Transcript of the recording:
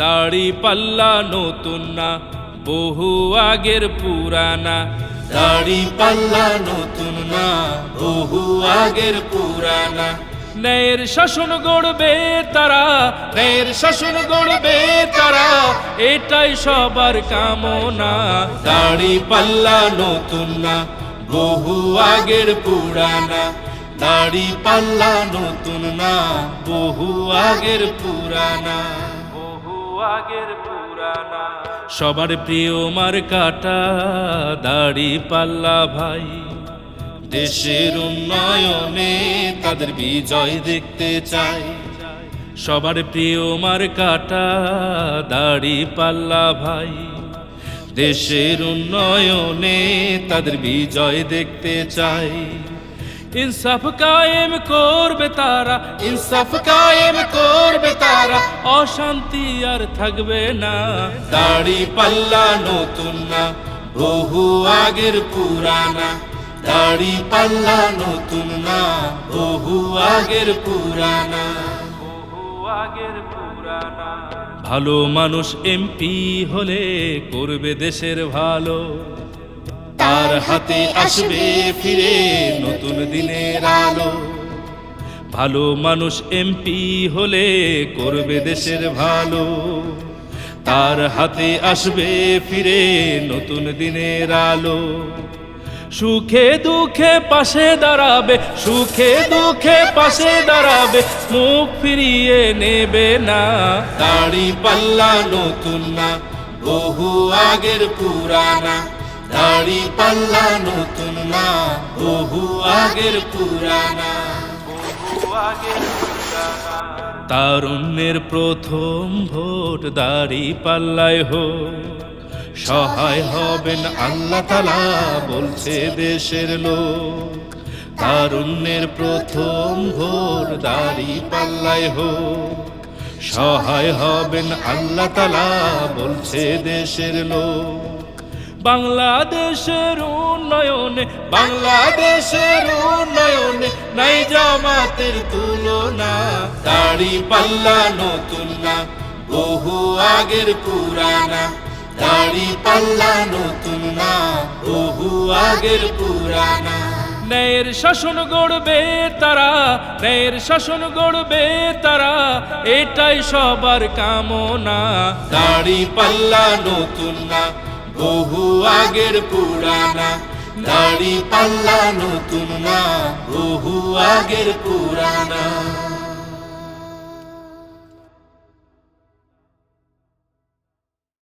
দাড়ি পাল্লা নতুন না, বহু আগের পুরানা। দাড়ি পাল্লা নতুন না, বহু আগের পুরানা। ন্যায়ের শাসন গড়বে তারা, ন্যায়ের শাসন গড়বে তারা, এটাই সবার কামনা। দাড়ি পাল্লা নতুন না, বহু আগের পুরানা। দাড়ি পাল্লা নতুন না, বহু আগের পুরানা। বহু আগের পুরানা। সবার প্রিয় মার্কাটা দাড়ি পাল্লা ভাই, দেশের উন্নয়নে তাদের বিজয় দেখতে চাই। সবার প্রিয় মার্কাটা দাড়ি পাল্লা ভাই, দেশের উন্নয়নে তাদের বিজয় দেখতে চাই। ইনসাফ কায়েম করবে তারা, ইনসাফ কায়েম করবে তারা, অশান্তি আর থাকবে না। দাড়ি পাল্লা নতুন না, বহু আগের পুরানা। দাড়ি পাল্লা নতুন না, বহু আগের পুরানা। বহু আগের পুরানা। ভালো মানুষ এমপি হলে করবে দেশের ভালো, তার হাতে আসবে ফিরে নতুন দিনের আলো। ভালো মানুষ এমপি হলে করবে দেশের ভালো, তার হাতে আসবে ফিরে নতুন দিনের আলো। সুখে দুঃখে পাশে দাঁড়াবে, সুখে দুঃখে পাশে দাঁড়াবে, মুখ ফিরিয়ে নেবে না। দাড়ি পাল্লা নতুন না, বহু আগের পুরানা। দাড়ি পাল্লা নতুন না, বহু আগের পুরানা। বহু আগের পুরানা। তারুণ্যের প্রথম ভোট দাড়ি পাল্লায় হোক, সহায় হবেন আল্লাহ তাআলা বলছে দেশের লোক। তারুণ্যের প্রথম ভোট দাড়ি পাল্লায় হোক, সহায় হবেন আল্লাহ তাআলা বলছে দেশের লোক। বাংলাদেশের উন্নয়নে, বাংলাদেশের উন্নয়নে নাই জামাতের তুলনা। দাড়ি পাল্লা নতুন না, বহু আগের পুরানা। দাড়ি পাল্লা নতুন না, বহু আগের পুরানা। ন্যায়ের শাসন গড়বে তারা, ন্যায়ের শাসন গড়বে তারা, এটাই সবার কামনা। দাড়ি পাল্লা নতুন না, বহু আগের পুরানা। দাড়ি পাল্লা নতুন না, বহু আগের পুরানা।